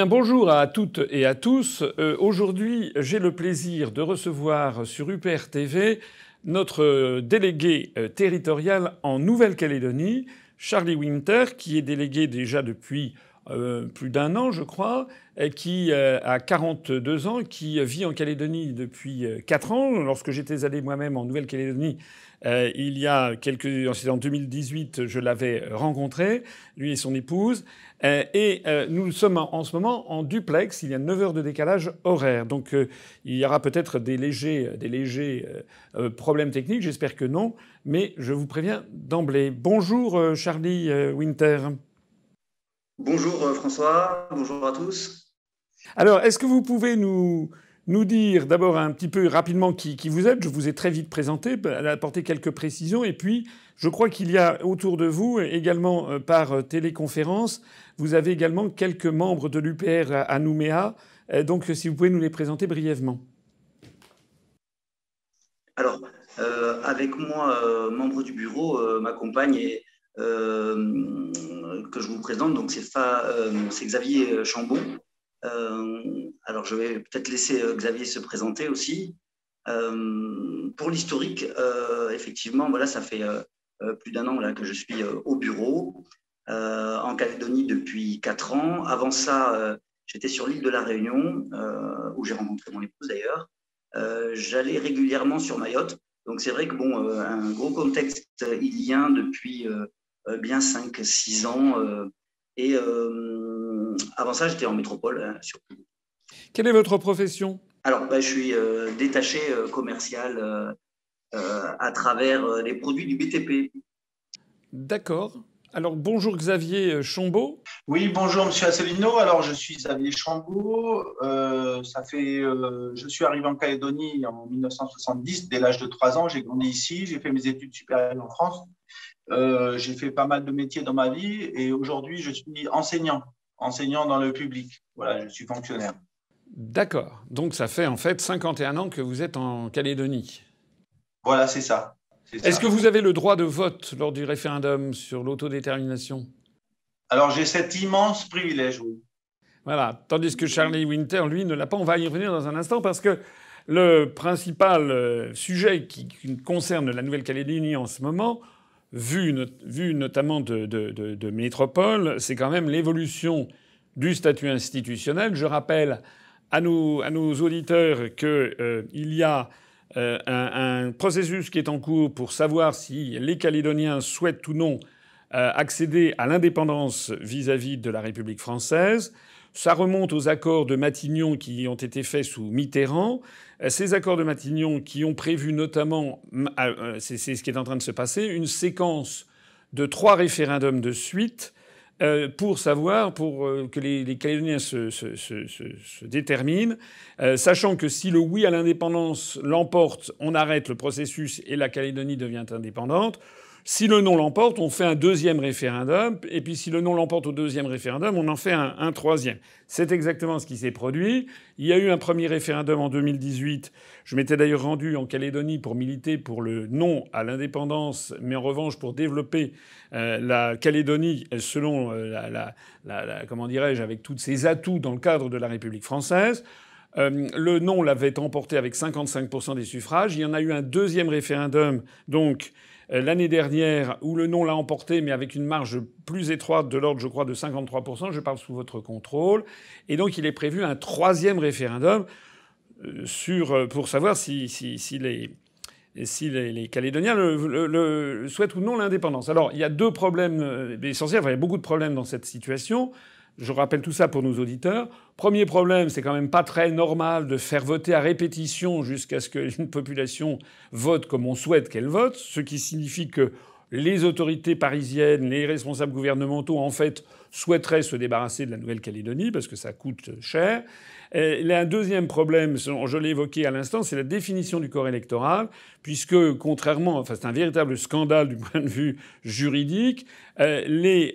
bien, bonjour à toutes et à tous. Aujourd'hui, j'ai le plaisir de recevoir sur UPR TV notre délégué territorial en Nouvelle-Calédonie, Charlie Winter, qui est délégué déjà depuis plus d'un an, je crois, qui a 42 ans, qui vit en Calédonie depuis 4 ans. Lorsque j'étais allé moi-même en Nouvelle-Calédonie, il y a c'était en 2018, je l'avais rencontré, lui et son épouse. Nous sommes en ce moment en duplex. Il y a 9 heures de décalage horaire. Donc il y aura peut-être des légers problèmes techniques. J'espère que non. Mais je vous préviens d'emblée. Bonjour Charlie Winter. Bonjour François, bonjour à tous. Alors, est-ce que vous pouvez nous dire d'abord un petit peu rapidement qui vous êtes? Je vous ai très vite présenté, apporter quelques précisions. Et puis, je crois qu'il y a autour de vous, également par téléconférence, vous avez également quelques membres de l'UPR à Nouméa. Donc, si vous pouvez nous les présenter brièvement. Alors, avec moi, membre du bureau, ma compagne que je vous présente, donc c'est Xavier Chambon. Alors, je vais peut-être laisser Xavier se présenter aussi. Pour l'historique, effectivement, voilà, ça fait plus d'un an là, que je suis au bureau en Calédonie depuis 4 ans. Avant ça, j'étais sur l'île de la Réunion, où j'ai rencontré mon épouse d'ailleurs. J'allais régulièrement sur Mayotte. Donc c'est vrai que bon, un gros contexte ilien depuis bien 5-6 ans. Avant ça, j'étais en métropole, surtout. Quelle est votre profession? Alors, je suis détaché commercial à travers les produits du BTP. D'accord. Alors bonjour Xavier Chambaud. Oui, bonjour Monsieur Asselineau. Alors je suis Xavier Chambaud. Je suis arrivé en Calédonie en 1970, dès l'âge de 3 ans. J'ai grandi ici, j'ai fait mes études supérieures en France. J'ai fait pas mal de métiers dans ma vie et aujourd'hui je suis enseignant dans le public. Voilà, je suis fonctionnaire. D'accord. Donc ça fait en fait 51 ans que vous êtes en Calédonie. Voilà, c'est ça. Est-ce que vous avez le droit de vote lors du référendum sur l'autodétermination? Alors j'ai cet immense privilège, oui. Voilà. Tandis que Charlie Winter, lui, ne l'a pas. On va y revenir dans un instant parce que le principal sujet qui concerne la Nouvelle-Calédonie en ce moment, vu notamment de métropole, c'est quand même l'évolution du statut institutionnel. Je rappelle à nos auditeurs qu'il y a un processus qui est en cours pour savoir si les Calédoniens souhaitent ou non accéder à l'indépendance vis-à-vis de la République française. Ça remonte aux accords de Matignon qui ont été faits sous Mitterrand. Ces accords de Matignon qui ont prévu notamment, c'est ce qui est en train de se passer, une séquence de 3 référendums de suite pour que les Calédoniens se déterminent, sachant que si le oui à l'indépendance l'emporte, on arrête le processus et la Calédonie devient indépendante. Si le non l'emporte, on fait un 2e référendum. Et puis si le non l'emporte au 2e référendum, on en fait un 3e. C'est exactement ce qui s'est produit. Il y a eu un premier référendum en 2018. Je m'étais d'ailleurs rendu en Calédonie pour militer pour le non à l'indépendance, mais en revanche pour développer la Calédonie selon comment dirais-je, avec tous ses atouts dans le cadre de la République française. Le non l'avait emporté avec 55% des suffrages. Il y en a eu un 2e référendum, donc l'année dernière, où le non l'a emporté, mais avec une marge plus étroite de l'ordre, je crois, de 53%. Je parle sous votre contrôle. Et donc, il est prévu un 3e référendum pour savoir si les Calédoniens souhaitent ou non l'indépendance. Alors, il y a 2 problèmes essentiels. Enfin, il y a beaucoup de problèmes dans cette situation. Je rappelle tout ça pour nos auditeurs. Premier problème, c'est quand même pas très normal de faire voter à répétition jusqu'à ce qu'une population vote comme on souhaite qu'elle vote, ce qui signifie que les autorités parisiennes, les responsables gouvernementaux, en fait, souhaiteraient se débarrasser de la Nouvelle-Calédonie parce que ça coûte cher. Il y a un 2e problème, je l'ai évoqué à l'instant, c'est la définition du corps électoral, puisque c'est un véritable scandale du point de vue juridique. Les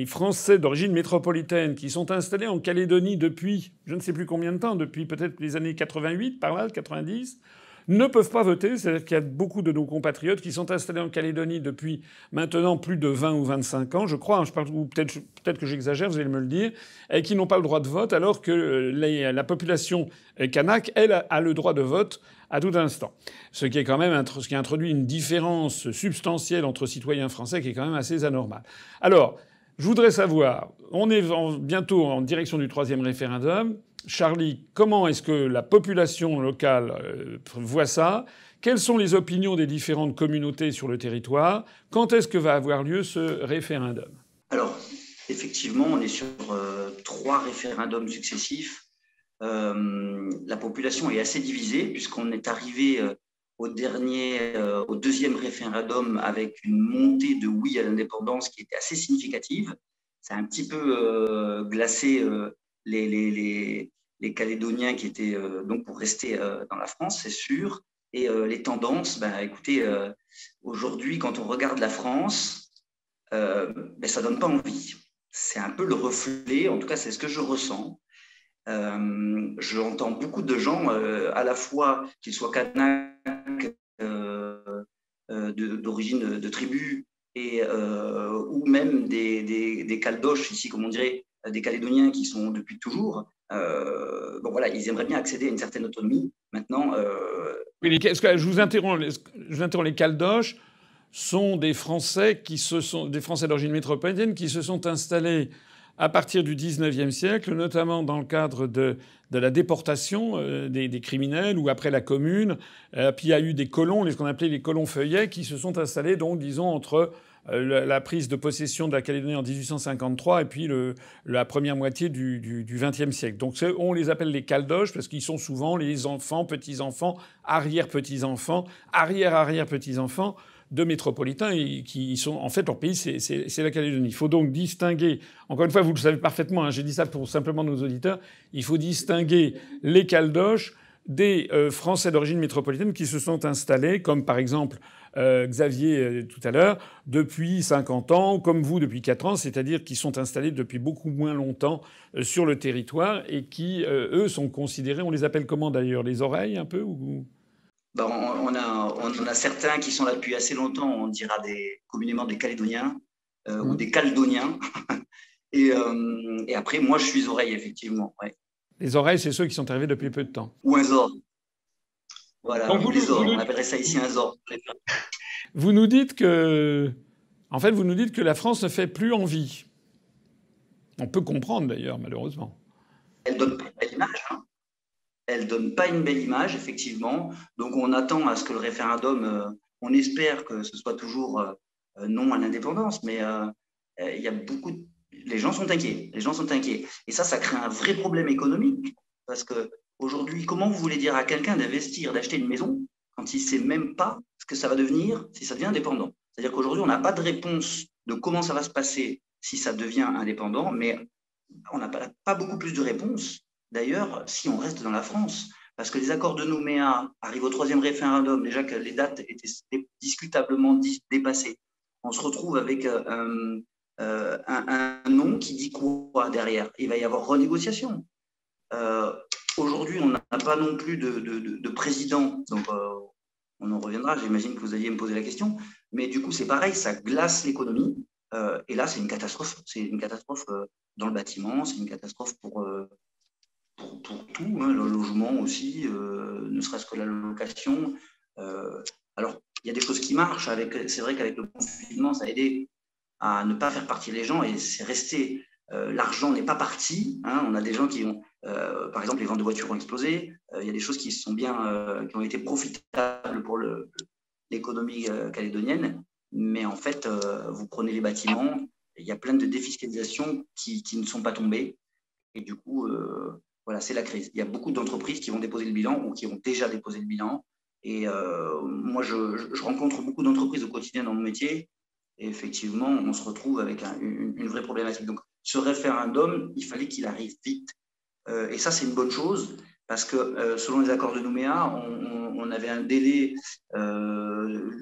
Français d'origine métropolitaine qui sont installés en Calédonie depuis je ne sais plus combien de temps, depuis peut-être les années 88, par là, 90, ne peuvent pas voter. C'est-à-dire qu'il y a beaucoup de nos compatriotes qui sont installés en Calédonie depuis maintenant plus de 20 ou 25 ans, je crois, je parle, ou peut-être que j'exagère, vous allez me le dire, et qui n'ont pas le droit de vote, alors que la population kanak, elle, a le droit de vote à tout instant. Ce qui a introduit une différence substantielle entre citoyens français qui est quand même assez anormale. Alors, je voudrais savoir, on est bientôt en direction du 3e référendum. Charlie, comment est-ce que la population locale voit ça? Quelles sont les opinions des différentes communautés sur le territoire? Quand est-ce que va avoir lieu ce référendum? Alors, effectivement, on est sur 3 référendums successifs. La population est assez divisée puisqu'on est arrivé au 2e référendum avec une montée de oui à l'indépendance qui était assez significative. Ça a un petit peu glacé les Calédoniens qui étaient donc pour rester dans la France, c'est sûr. Et les tendances, écoutez, aujourd'hui, quand on regarde la France, ça donne pas envie. C'est un peu le reflet, en tout cas, c'est ce que je ressens. J'entends beaucoup de gens, à la fois qu'ils soient kanaks, d'origine de tribus, ou même des caldoches, ici, comme on dirait, des Calédoniens qui sont depuis toujours. Voilà, ils aimeraient bien accéder à une certaine autonomie. Maintenant. Oui, je vous interromps. Les caldoches sont des Français d'origine métropolitaine qui se sont installés à partir du 19e siècle, notamment dans le cadre de la déportation des criminels ou après la Commune. Puis il y a eu des colons, ce qu'on appelait les colons feuillets, qui se sont installés, donc, disons, entre la prise de possession de la Calédonie en 1853 et puis la première moitié du XXe siècle. Donc on les appelle les caldoches parce qu'ils sont souvent les enfants, petits-enfants, arrière-petits-enfants, arrière-arrière-petits-enfants de métropolitains et qui sont en fait leur pays, c'est la Calédonie. Il faut donc distinguer. Encore une fois, vous le savez parfaitement. Hein, j'ai dit ça pour simplement nos auditeurs. Il faut distinguer les caldoches des Français d'origine métropolitaine qui se sont installés, comme par exemple Xavier tout à l'heure, depuis 50 ans, comme vous depuis 4 ans, c'est-à-dire qui sont installés depuis beaucoup moins longtemps sur le territoire et qui, eux, sont considérés. On les appelle comment d'ailleurs? Les oreilles un peu ou... On a certains qui sont là depuis assez longtemps, on dira communément des Calédoniens ou des Caledoniens. et après, moi, je suis oreille, effectivement. Ouais. Les oreilles, c'est ceux qui sont arrivés depuis peu de temps. Ou un zor. Voilà, les ors. On appellerait ça ici un zor. Vous nous dites que la France ne fait plus envie. On peut comprendre d'ailleurs, malheureusement. Elle donne pas une belle image, hein. Elle donne pas une belle image, effectivement. Donc on attend à ce que le référendum, on espère que ce soit toujours non à l'indépendance, mais il y a les gens sont inquiets. Les gens sont inquiets. Et ça crée un vrai problème économique. Parce que aujourd'hui, comment vous voulez dire à quelqu'un d'investir, d'acheter une maison quand il ne sait même pas ce que ça va devenir si ça devient indépendant? C'est-à-dire qu'aujourd'hui, on n'a pas de réponse de comment ça va se passer si ça devient indépendant, mais on n'a pas beaucoup plus de réponses, d'ailleurs, si on reste dans la France. Parce que les accords de Nouméa arrivent au 3e référendum, déjà que les dates étaient discutablement dépassées. On se retrouve avec un nom qui dit quoi derrière? Il va y avoir renégociation. Aujourd'hui, on n'a pas non plus de président, donc on en reviendra. J'imagine que vous alliez me poser la question. Mais du coup, c'est pareil, ça glace l'économie. Et là, c'est une catastrophe. C'est une catastrophe dans le bâtiment, c'est une catastrophe pour tout, hein, le logement aussi, ne serait-ce que la location. Alors, il y a des choses qui marchent. C'est vrai qu'avec le confinement, ça a aidé à ne pas faire partir les gens et c'est resté. L'argent n'est pas parti. Hein, on a des gens qui ont, par exemple, les ventes de voitures ont explosé. Il y a des choses qui qui ont été profitables pour l'économie calédonienne. Mais en fait, vous prenez les bâtiments, il y a plein de défiscalisations qui ne sont pas tombées. Et du coup, voilà, c'est la crise. Il y a beaucoup d'entreprises qui vont déposer le bilan ou qui ont déjà déposé le bilan. Et moi, je rencontre beaucoup d'entreprises au quotidien dans mon métier. Et effectivement, on se retrouve avec une vraie problématique. Donc, ce référendum, il fallait qu'il arrive vite. Et ça, c'est une bonne chose parce que selon les accords de Nouméa, on avait un délai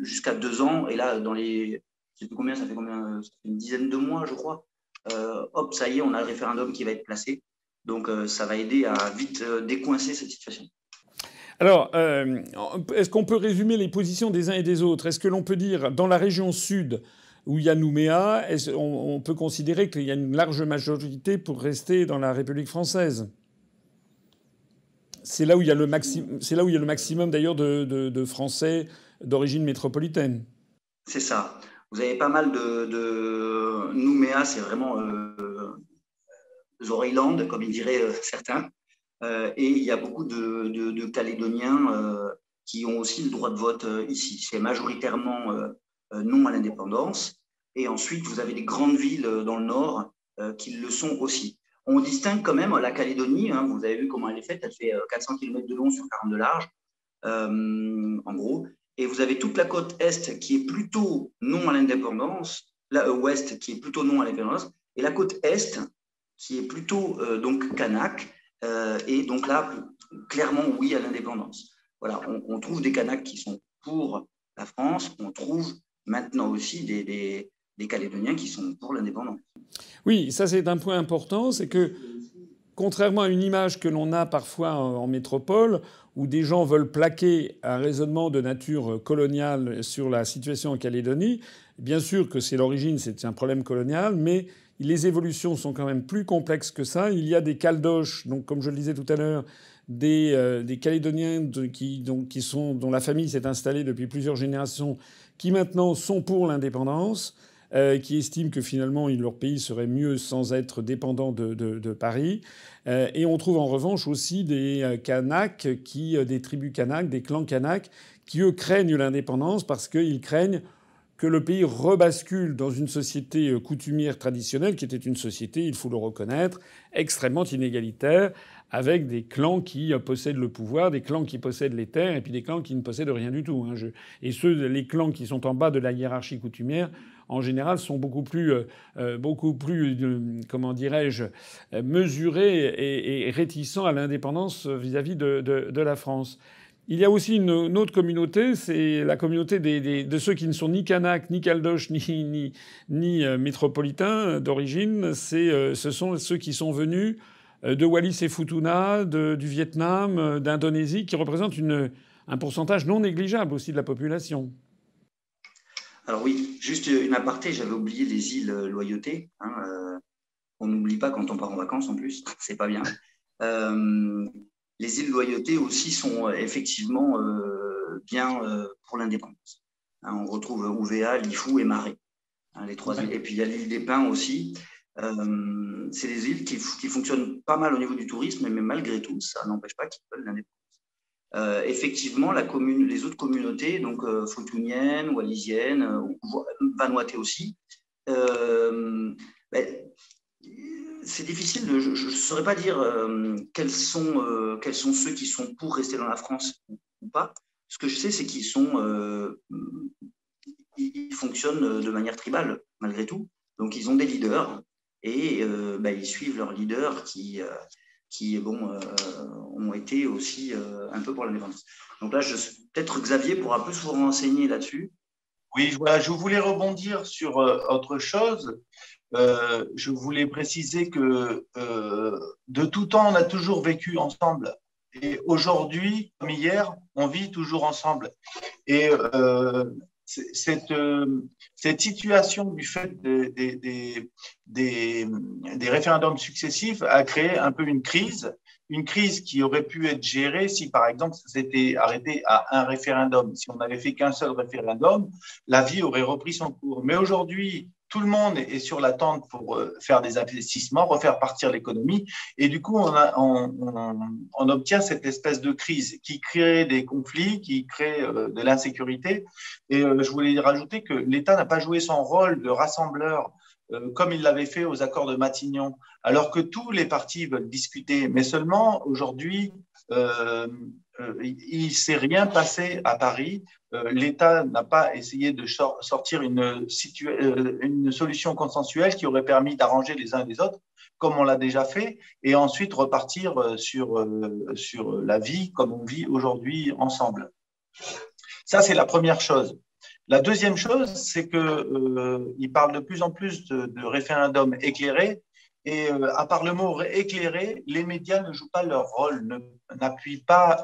jusqu'à 2 ans. Et là, je ne sais plus combien, ça fait une dizaine de mois, je crois. Hop, ça y est, on a le référendum qui va être placé. Donc, ça va aider à vite décoincer cette situation. Alors, est-ce qu'on peut résumer les positions des uns et des autres? Est-ce que l'on peut dire, dans la région sud, où il y a Nouméa, on peut considérer qu'il y a une large majorité pour rester dans la République française? C'est là où il y a le maximum d'ailleurs de Français d'origine métropolitaine. C'est ça. Vous avez pas mal Nouméa, c'est vraiment Zoreilland, comme ils diraient certains. Et il y a beaucoup de Calédoniens qui ont aussi le droit de vote ici. C'est majoritairement non à l'indépendance. Et ensuite, vous avez des grandes villes dans le nord qui le sont aussi. On distingue quand même la Calédonie. Hein, vous avez vu comment elle est faite. Elle fait 400 km de long sur 40 de large, en gros. Et vous avez toute la côte est qui est plutôt non à l'indépendance, la ouest qui est plutôt non à l'indépendance, et la côte est qui est plutôt donc Kanak. Et donc là, clairement, oui à l'indépendance. Voilà, on trouve des Kanaks qui sont pour la France, on trouve maintenant aussi des Calédoniens qui sont pour l'indépendance. Oui, ça c'est un point important, c'est que contrairement à une image que l'on a parfois en métropole, où des gens veulent plaquer un raisonnement de nature coloniale sur la situation en Calédonie, bien sûr que c'est l'origine, c'est un problème colonial, mais les évolutions sont quand même plus complexes que ça. Il y a des Caldoches, donc comme je le disais tout à l'heure, des Calédoniens dont la famille s'est installée depuis plusieurs générations, qui maintenant sont pour l'indépendance, qui estiment que finalement leur pays serait mieux sans être dépendant de Paris. Et on trouve en revanche aussi des Kanaks, des tribus Kanaks, des clans Kanaks, qui eux craignent l'indépendance parce qu'ils craignent que le pays rebascule dans une société coutumière traditionnelle, qui était une société, il faut le reconnaître, extrêmement inégalitaire, avec des clans qui possèdent le pouvoir, des clans qui possèdent les terres, et puis des clans qui ne possèdent rien du tout. Hein. Et les clans qui sont en bas de la hiérarchie coutumière, en général, sont beaucoup plus comment dirais-je, mesurés et réticents à l'indépendance vis-à-vis de la France. Il y a aussi une autre communauté, c'est la communauté de ceux qui ne sont ni Kanaks, ni Caldoches, ni métropolitains d'origine. Ce sont ceux qui sont venus de Wallis et Futuna, du Vietnam, d'Indonésie, qui représentent un pourcentage non négligeable aussi de la population. Alors oui, juste une aparté, j'avais oublié les îles Loyauté. Hein, on n'oublie pas quand on part en vacances en plus, c'est pas bien. Les îles Loyauté aussi sont effectivement bien pour l'indépendance. Hein, on retrouve Ouvéa, Lifou et Marais, hein, les trois îles. Et puis il y a l'île des Pins aussi. C'est des îles qui fonctionnent pas mal au niveau du tourisme, mais malgré tout, ça n'empêche pas qu'ils veulent l'indépendance. Effectivement, les autres communautés, donc futuniennes, wallisiennes, vanuatées aussi, c'est difficile. Je ne saurais pas dire quels sont ceux qui sont pour rester dans la France ou pas. Ce que je sais, c'est qu'ils fonctionnent de manière tribale, malgré tout. Donc, ils ont des leaders et ils suivent leurs leaders qui ont été aussi un peu pour l'indépendance. Donc là, peut-être Xavier pourra un peu se renseigner là-dessus. Oui, voilà, je voulais rebondir sur autre chose. Je voulais préciser que de tout temps, on a toujours vécu ensemble. Et aujourd'hui, comme hier, on vit toujours ensemble. Et cette situation du fait des référendums successifs a créé un peu une crise qui aurait pu être gérée si, par exemple, ça s'était arrêté à un référendum. Si on n'avait fait qu'un seul référendum, la vie aurait repris son cours. Mais aujourd'hui, tout le monde est sur la tente pour faire des investissements, refaire partir l'économie. Et du coup, on obtient cette espèce de crise qui crée des conflits, qui crée de l'insécurité. Et je voulais rajouter que l'État n'a pas joué son rôle de rassembleur comme il l'avait fait aux accords de Matignon, alors que tous les partis veulent discuter. Mais seulement, aujourd'hui, il ne s'est rien passé à Paris. L'État n'a pas essayé de sortir une solution consensuelle qui aurait permis d'arranger les uns et les autres, comme on l'a déjà fait, et ensuite repartir sur la vie comme on vit aujourd'hui ensemble. Ça, c'est la première chose. La deuxième chose, c'est qu'il parle de plus en plus de référendums éclairés. Et à part le mot éclairé, les médias ne jouent pas leur rôle, n'appuient pas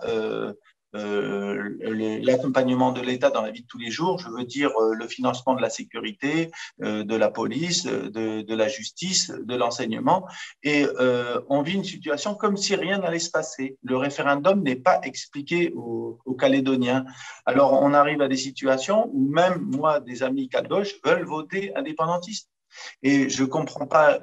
l'accompagnement de l'État dans la vie de tous les jours. Je veux dire le financement de la sécurité, de la police, de la justice, de l'enseignement. Et on vit une situation comme si rien n'allait se passer. Le référendum n'est pas expliqué aux Calédoniens. Alors, on arrive à des situations où même moi, des amis kadosh veulent voter indépendantiste. Et je ne comprends pas.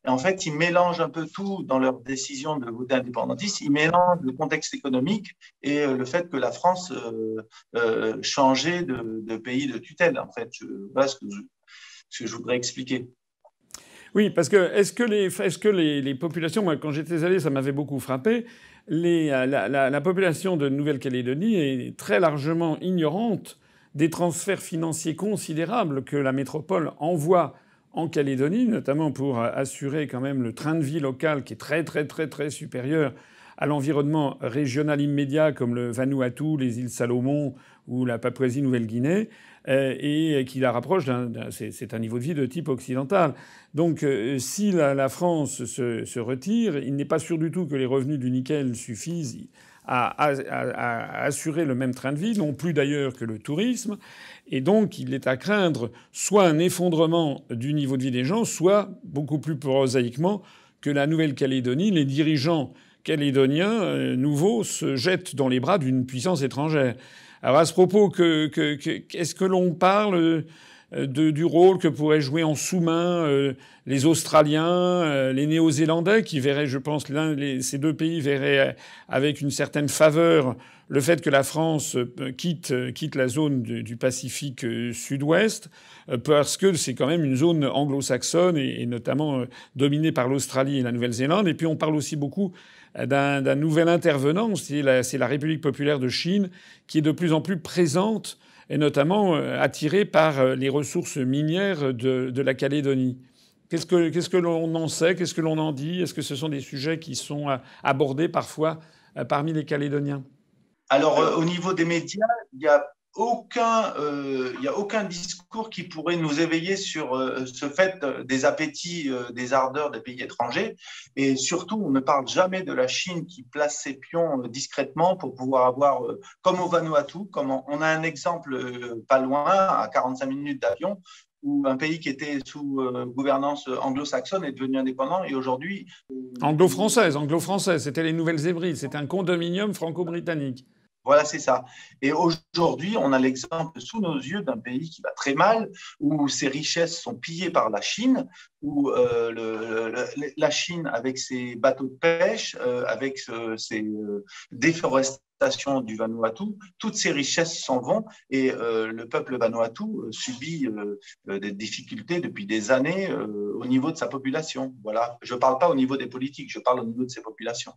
En fait, ils mélangent un peu tout dans leur décision de voter indépendantiste. Ils mélangent le contexte économique et le fait que la France changeait de pays de tutelle. En fait, voilà ce que je voudrais expliquer. Oui, parce que est-ce que les populations, moi quand j'étais allé, ça m'avait beaucoup frappé, la population de Nouvelle-Calédonie est très largement ignorante des transferts financiers considérables que la métropole envoie en Calédonie, notamment pour assurer quand même le train de vie local qui est très très très très supérieur à l'environnement régional immédiat comme le Vanuatu, les îles Salomon ou la Papouasie-Nouvelle-Guinée, et qui la rapproche c'est un niveau de vie de type occidental. Donc si la France se retire, il n'est pas sûr du tout que les revenus du nickel suffisent à assurer le même train de vie, non plus d'ailleurs que le tourisme. Et donc, il est à craindre soit un effondrement du niveau de vie des gens, soit, beaucoup plus prosaïquement, que la Nouvelle-Calédonie, les dirigeants calédoniens nouveaux se jettent dans les bras d'une puissance étrangère. Alors, à ce propos, est-ce que l'on parle du rôle que pourraient jouer en sous-main les Australiens, les Néo-Zélandais, qui verraient, je pense, ces deux pays verraient avec une certaine faveur le fait que la France quitte la zone du Pacifique sud-ouest, parce que c'est quand même une zone anglo-saxonne et notamment dominée par l'Australie et la Nouvelle-Zélande. Et puis on parle aussi beaucoup d'un nouvel intervenant, c'est la République populaire de Chine, qui est de plus en plus présente et notamment attirée par les ressources minières de la Calédonie. Qu'est-ce que l'on en sait? Qu'est-ce que l'on en dit? Est-ce que ce sont des sujets qui sont abordés parfois parmi les Calédoniens? Alors, au niveau des médias, il n'y a aucun discours qui pourrait nous éveiller sur ce fait des appétits, des ardeurs des pays étrangers. Et surtout, on ne parle jamais de la Chine qui place ses pions discrètement pour pouvoir avoir, comme au Vanuatu, comme on a un exemple pas loin, à 45 minutes d'avion, où un pays qui était sous gouvernance anglo-saxonne est devenu indépendant et aujourd'hui... Anglo-française, c'était les Nouvelles-Hébrides, c'était un condominium franco-britannique. Voilà, c'est ça. Et aujourd'hui, on a l'exemple sous nos yeux d'un pays qui va très mal, où ses richesses sont pillées par la Chine, où la Chine, avec ses bateaux de pêche, avec ses déforestations du Vanuatu, toutes ces richesses s'en vont et le peuple Vanuatu subit des difficultés depuis des années au niveau de sa population. Voilà. Je ne parle pas au niveau des politiques, je parle au niveau de ses populations.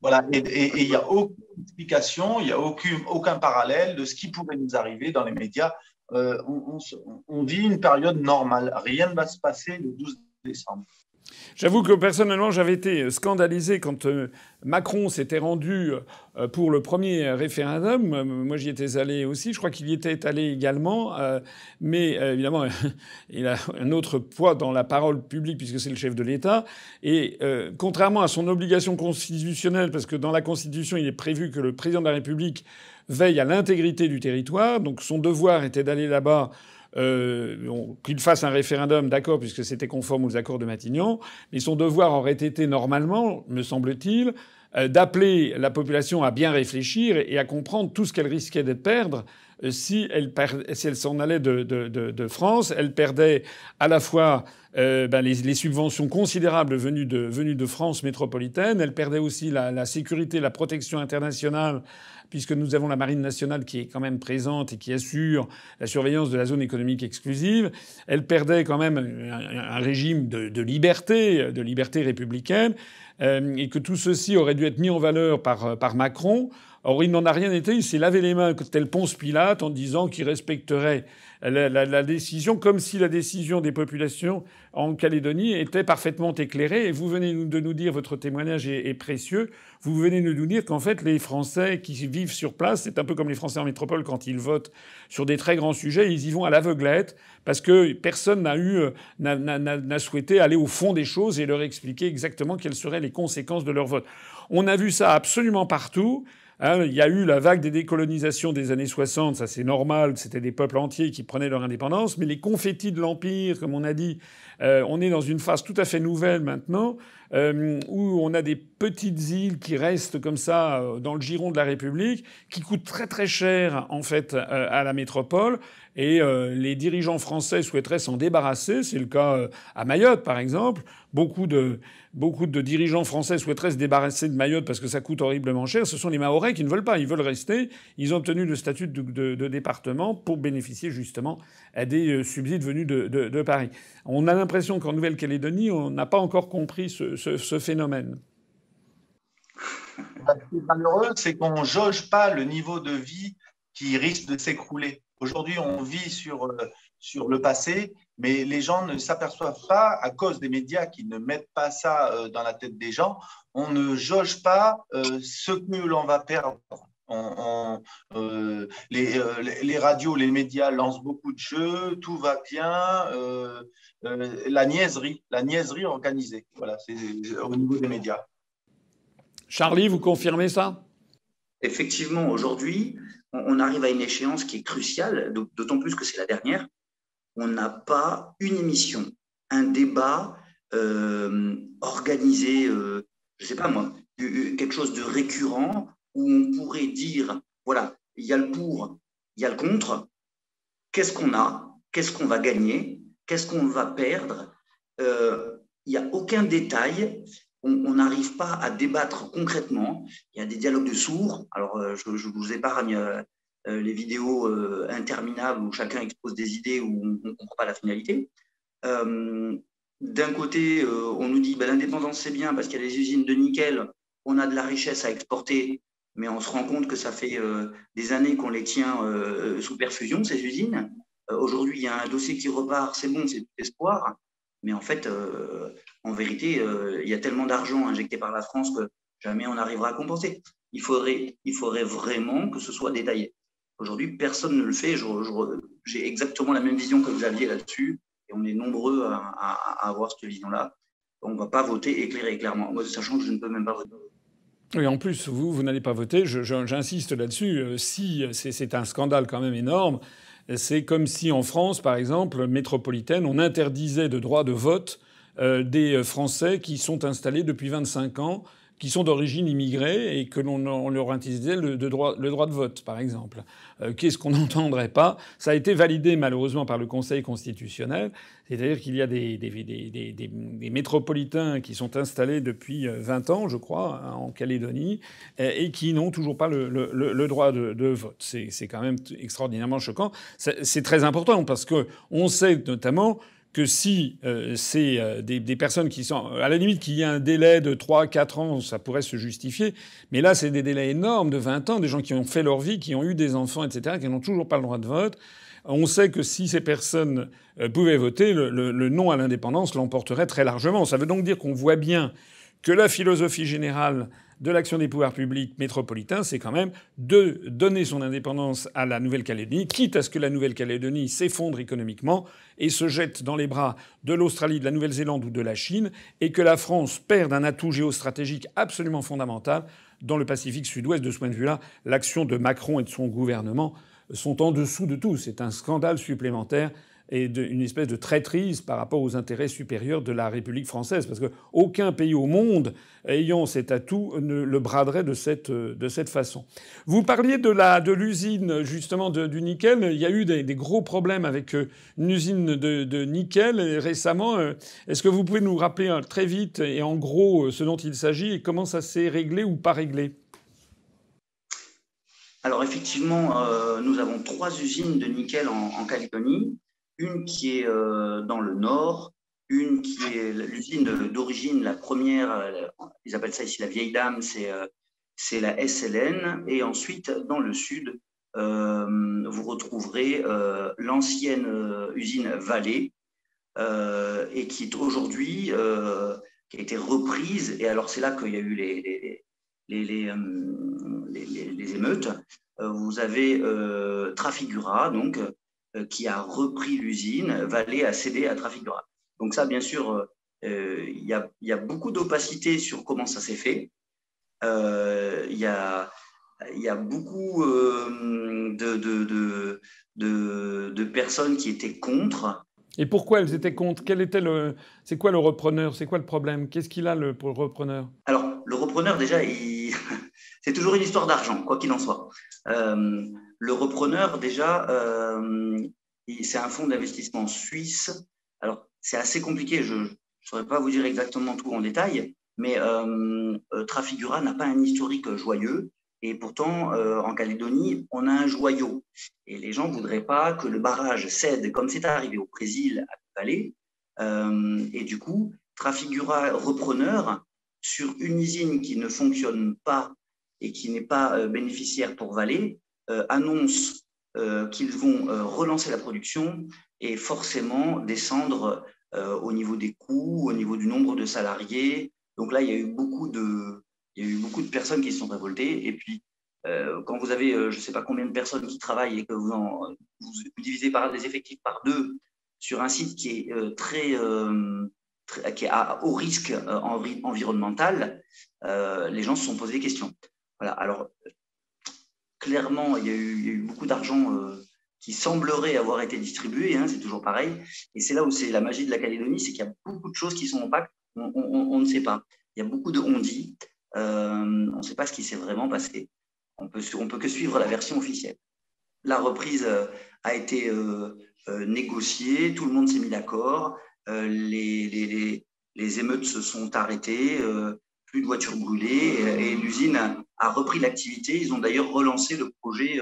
Voilà, et il n'y a aucune explication, il n'y a aucun parallèle de ce qui pourrait nous arriver dans les médias. On vit une période normale, rien ne va se passer le 12 décembre. J'avoue que personnellement, j'avais été scandalisé quand Macron s'était rendu pour le premier référendum. Moi, j'y étais allé aussi. Je crois qu'il y était allé également. Mais évidemment, il a un autre poids dans la parole publique puisque c'est le chef de l'État. Et contrairement à son obligation constitutionnelle, parce que dans la Constitution, il est prévu que le président de la République veille à l'intégrité du territoire. Donc son devoir était d'aller là-bas. Qu'il fasse un référendum, d'accord, puisque c'était conforme aux accords de Matignon, mais son devoir aurait été normalement, me semble-t-il, d'appeler la population à bien réfléchir et à comprendre tout ce qu'elle risquait de perdre si elle s'en allait de France. Elle perdait à la fois les subventions considérables venues de France métropolitaine. Elle perdait aussi la sécurité, la protection internationale, puisque nous avons la Marine nationale qui est quand même présente et qui assure la surveillance de la zone économique exclusive. Elle perdait quand même un régime de liberté républicaine, et que tout ceci aurait dû être mis en valeur par Macron. Or, il n'en a rien été. Il s'est lavé les mains tel Ponce Pilate en disant qu'il respecterait la décision, comme si la décision des populations en Calédonie était parfaitement éclairée. Et vous venez de nous dire, votre témoignage est précieux, vous venez de nous dire qu'en fait, les Français qui vivent sur place, c'est un peu comme les Français en métropole quand ils votent sur des très grands sujets, ils y vont à l'aveuglette parce que personne n'a souhaité aller au fond des choses et leur expliquer exactement quelles seraient les conséquences de leur vote. On a vu ça absolument partout. Hein, il y a eu la vague des décolonisations des années 60, ça c'est normal, c'était des peuples entiers qui prenaient leur indépendance, mais les confettis de l'Empire, comme on a dit, on est dans une phase tout à fait nouvelle maintenant, où on a des petites îles qui restent comme ça dans le giron de la République, qui coûtent très très cher en fait à la métropole. Et les dirigeants français souhaiteraient s'en débarrasser. C'est le cas à Mayotte, par exemple. Beaucoup de dirigeants français souhaiteraient se débarrasser de Mayotte parce que ça coûte horriblement cher. Ce sont les Mahorais qui ne veulent pas. Ils veulent rester. Ils ont obtenu le statut de département pour bénéficier justement à des subsides venus de Paris. On a l'impression qu'en Nouvelle-Calédonie, on n'a pas encore compris ce phénomène. Ce qui est malheureux, c'est qu'on ne jauge pas le niveau de vie qui risque de s'écrouler. Aujourd'hui, on vit sur le passé, mais les gens ne s'aperçoivent pas, à cause des médias qui ne mettent pas ça dans la tête des gens, on ne jauge pas ce que l'on va perdre. Les radios, les médias lancent beaucoup de jeux, tout va bien, la niaiserie organisée. Voilà, c'est au niveau des médias. Charlie, vous confirmez ça ? Effectivement, aujourd'hui, on arrive à une échéance qui est cruciale, d'autant plus que c'est la dernière. On n'a pas une émission, un débat organisé, je ne sais pas moi, quelque chose de récurrent où on pourrait dire, voilà, il y a le pour, il y a le contre, qu'est-ce qu'on a, qu'est-ce qu'on va gagner, qu'est-ce qu'on va perdre. Il n'y a aucun détail. On n'arrive pas à débattre concrètement. Il y a des dialogues de sourds. Alors, je vous épargne les vidéos interminables où chacun expose des idées où on ne comprend pas la finalité. D'un côté, on nous dit l'indépendance, c'est bien parce qu'il y a des usines de nickel, on a de la richesse à exporter, mais on se rend compte que ça fait des années qu'on les tient sous perfusion, ces usines. Aujourd'hui, il y a un dossier qui repart, c'est bon, c'est tout espoir. Mais en fait, en vérité, il y a tellement d'argent injecté par la France que jamais on n'arrivera à compenser. Il faudrait vraiment que ce soit détaillé. Aujourd'hui, personne ne le fait. J'ai exactement la même vision que vous aviez là-dessus. Et on est nombreux à avoir cette vision-là. On ne va pas voter éclairé et clairement. Moi, sachant que je ne peux même pas voter. Oui, en plus, vous n'allez pas voter. J'insiste là-dessus. Si c'est un scandale quand même énorme. C'est comme si en France, par exemple, métropolitaine, on interdisait de droit de vote des Français qui sont installés depuis 25 ans, qui sont d'origine immigrée et que l'on leur interdisait le droit de vote, par exemple. Qu'est-ce qu'on n'entendrait pas ? Ça a été validé malheureusement par le Conseil constitutionnel. C'est-à-dire qu'il y a des métropolitains qui sont installés depuis 20 ans, je crois, en Calédonie, et qui n'ont toujours pas le droit de vote. C'est quand même extraordinairement choquant. C'est très important parce que on sait notamment que si c'est des personnes qui sont... À la limite, qu'il y ait un délai de 3-4 ans, ça pourrait se justifier. Mais là, c'est des délais énormes de 20 ans, des gens qui ont fait leur vie, qui ont eu des enfants, etc., qui n'ont toujours pas le droit de vote. On sait que si ces personnes pouvaient voter, le non à l'indépendance l'emporterait très largement. Ça veut donc dire qu'on voit bien que la philosophie générale de l'action des pouvoirs publics métropolitains, c'est quand même de donner son indépendance à la Nouvelle-Calédonie, quitte à ce que la Nouvelle-Calédonie s'effondre économiquement et se jette dans les bras de l'Australie, de la Nouvelle-Zélande ou de la Chine, et que la France perde un atout géostratégique absolument fondamental dans le Pacifique Sud-Ouest. De ce point de vue-là, l'action de Macron et de son gouvernement sont en dessous de tout. C'est un scandale supplémentaire et une espèce de traîtrise par rapport aux intérêts supérieurs de la République française. Parce qu'aucun pays au monde ayant cet atout ne le braderait de cette façon. Vous parliez de l'usine, justement, du nickel. Il y a eu des gros problèmes avec une usine de nickel récemment. Est-ce que vous pouvez nous rappeler très vite et en gros ce dont il s'agit et comment ça s'est réglé ou pas réglé ? Alors effectivement, nous avons 3 usines de nickel en Calédonie. Une qui est dans le nord, une qui est l'usine d'origine, la première, ils appellent ça ici la vieille dame, c'est la SLN. Et ensuite, dans le sud, vous retrouverez l'ancienne usine Vallée, et qui est aujourd'hui, qui a été reprise. Et alors, c'est là qu'il y a eu les émeutes. Vous avez Trafigura, donc, qui a repris l'usine. Vallée a cédé à Trafigura. Donc ça, bien sûr, il y a beaucoup d'opacité sur comment ça s'est fait. Il y a il y a beaucoup de personnes qui étaient contre. Et pourquoi elles étaient contre? C'est quoi le repreneur? C'est quoi le problème? Qu'est-ce qu'il a, pour le repreneur? Alors, le repreneur, déjà, c'est toujours une histoire d'argent, quoi qu'il en soit. Le repreneur, déjà, c'est un fonds d'investissement suisse. Alors, c'est assez compliqué, je ne saurais pas vous dire exactement tout en détail, mais Trafigura n'a pas un historique joyeux. Et pourtant, en Calédonie, on a un joyau. Et les gens ne voudraient pas que le barrage cède, comme c'est arrivé au Brésil, à Vallée. Et du coup, Trafigura, repreneur, sur une usine qui ne fonctionne pas et qui n'est pas bénéficiaire pour Vallée, annonce qu'ils vont relancer la production et forcément descendre au niveau des coûts, au niveau du nombre de salariés. Donc là, il y a eu beaucoup de personnes qui se sont révoltées. Et puis, quand vous avez je ne sais pas combien de personnes qui travaillent et que vous divisez par les effectifs par 2 sur un site qui est qui est à haut risque environnemental, les gens se sont posé des questions. Voilà. Alors, clairement, il y a eu beaucoup d'argent qui semblerait avoir été distribué, hein, c'est toujours pareil. Et c'est là où c'est la magie de la Calédonie, c'est qu'il y a beaucoup de choses qui sont opaques, on ne sait pas. Il y a beaucoup de on-dit, on ne sait pas ce qui s'est vraiment passé. On peut que suivre la version officielle. La reprise a été négociée, tout le monde s'est mis d'accord, les émeutes se sont arrêtées, plus de voitures brûlées, et l'usine a repris l'activité. Ils ont d'ailleurs relancé le projet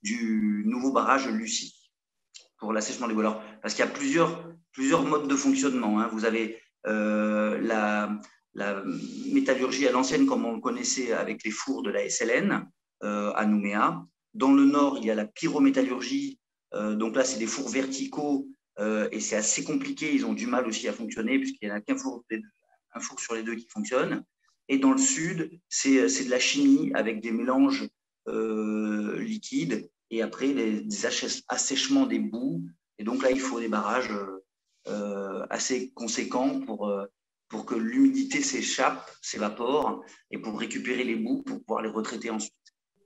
du nouveau barrage Lucie pour l'assèchement des boilers. Parce qu'il y a plusieurs modes de fonctionnement, hein. Vous avez la métallurgie à l'ancienne, comme on le connaissait avec les fours de la SLN à Nouméa. Dans le nord, il y a la pyrométallurgie. Donc là, c'est des fours verticaux et c'est assez compliqué. Ils ont du mal aussi à fonctionner puisqu'il n'y en a qu'un four sur les 2 qui fonctionne. Et dans le sud, c'est de la chimie avec des mélanges liquides et après des assèchements des boues. Et donc là, il faut des barrages assez conséquents pour que l'humidité s'évapore et pour récupérer les boues pour pouvoir les retraiter ensuite.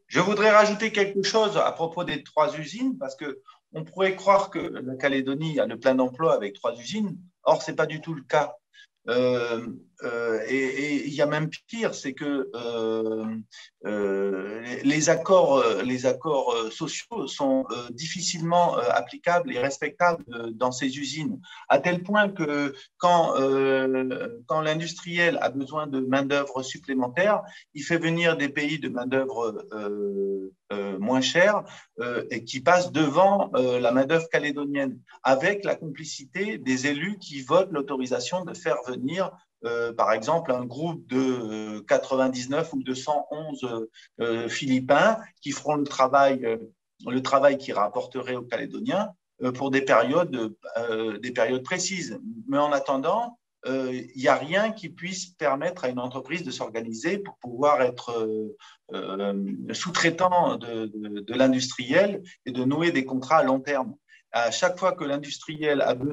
Je voudrais rajouter quelque chose à propos des 3 usines, parce qu'on pourrait croire que la Calédonie a le plein d'emploi avec 3 usines. Or, ce n'est pas du tout le cas. Et il y a même pire, c'est que les accords sociaux sont difficilement applicables et respectables dans ces usines, à tel point que quand l'industriel a besoin de main-d'œuvre supplémentaire, il fait venir des pays de main-d'œuvre moins chère et qui passe devant la main-d'œuvre calédonienne, avec la complicité des élus qui votent l'autorisation de faire venir par exemple, un groupe de 99 ou 211 Philippins qui feront le travail qui rapporterait aux Calédoniens pour des périodes précises. Mais en attendant, il n'y a rien qui puisse permettre à une entreprise de s'organiser pour pouvoir être sous-traitant de l'industriel et de nouer des contrats à long terme. À chaque fois que l'industriel a des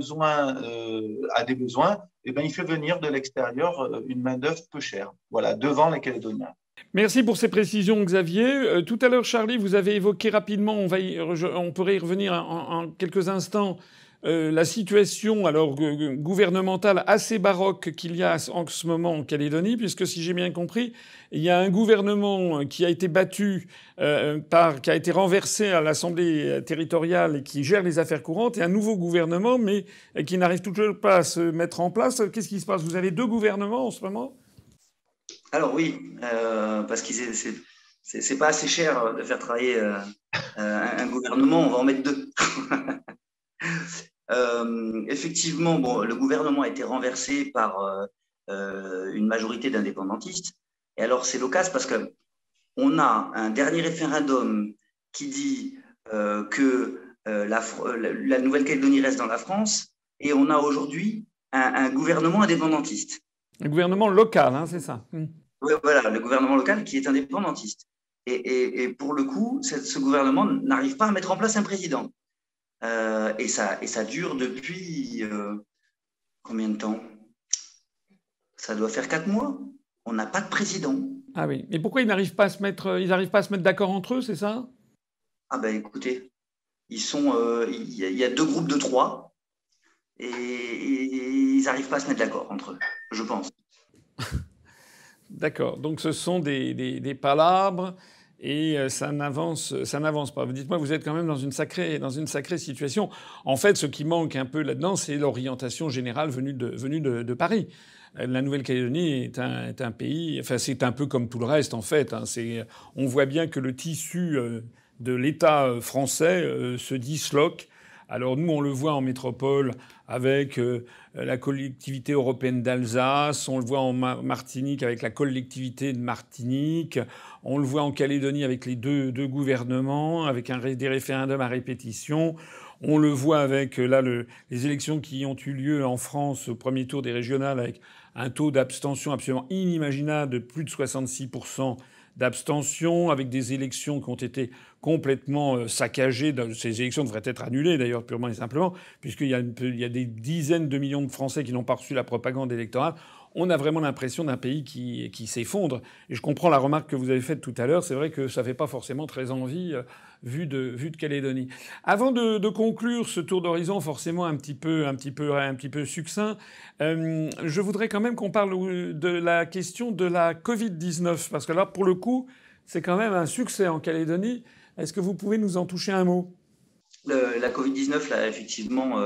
besoins, eh bien, il fait venir de l'extérieur une main-d'œuvre peu chère, voilà, devant les Calédoniens. Merci pour ces précisions, Xavier. Tout à l'heure, Charlie, vous avez évoqué rapidement, on pourrait y revenir en quelques instants, la situation gouvernementale assez baroque qu'il y a en ce moment en Calédonie, puisque si j'ai bien compris, il y a un gouvernement qui a été battu, qui a été renversé à l'Assemblée territoriale et qui gère les affaires courantes, et un nouveau gouvernement, mais qui n'arrive toujours pas à se mettre en place. Qu'est-ce qui se passe? Vous avez 2 gouvernements en ce moment? Alors oui, parce que c'est pas assez cher de faire travailler un gouvernement, on va en mettre 2. Effectivement, bon, le gouvernement a été renversé par une majorité d'indépendantistes. Et alors, c'est l'occasion parce qu'on a un dernier référendum qui dit que la Nouvelle-Calédonie reste dans la France, et on a aujourd'hui un gouvernement indépendantiste. Un gouvernement local, hein, c'est ça. Oui, voilà, le gouvernement local qui est indépendantiste. Et pour le coup, ce gouvernement n'arrive pas à mettre en place un président. Et ça dure depuis combien de temps? Ça doit faire 4 mois. On n'a pas de président. Ah oui. Et pourquoi ils n'arrivent pas à se mettre, d'accord entre eux, c'est ça? Ah ben écoutez, il y a deux groupes de trois et ils n'arrivent pas à se mettre d'accord entre eux, je pense. D'accord. Donc ce sont des palabres et ça n'avance pas. Vous dites-moi, vous êtes quand même dans une sacrée situation. En fait, ce qui manque un peu là-dedans, c'est l'orientation générale venue de Paris. La Nouvelle-Calédonie est un pays, enfin c'est un peu comme tout le reste en fait. Hein. On voit bien que le tissu de l'État français se disloque. Alors nous, on le voit en métropole avec la collectivité européenne d'Alsace, on le voit en Martinique avec la collectivité de Martinique, on le voit en Calédonie avec les deux gouvernements, avec des référendums à répétition. On le voit avec les élections qui ont eu lieu en France au premier tour des régionales avec un taux d'abstention absolument inimaginable de plus de 66% d'abstention, avec des élections qui ont été complètement saccagées. Ces élections devraient être annulées d'ailleurs purement et simplement, puisqu'il y a des dizaines de millions de Français qui n'ont pas reçu la propagande électorale. On a vraiment l'impression d'un pays qui s'effondre. Et je comprends la remarque que vous avez faite tout à l'heure. C'est vrai que ça fait pas forcément très envie vu de Calédonie. Avant de conclure ce tour d'horizon forcément un petit peu succinct, je voudrais quand même qu'on parle de la question de la Covid-19 parce que là pour le coup c'est quand même un succès en Calédonie. Est-ce que vous pouvez nous en toucher un mot? La Covid-19, là, effectivement,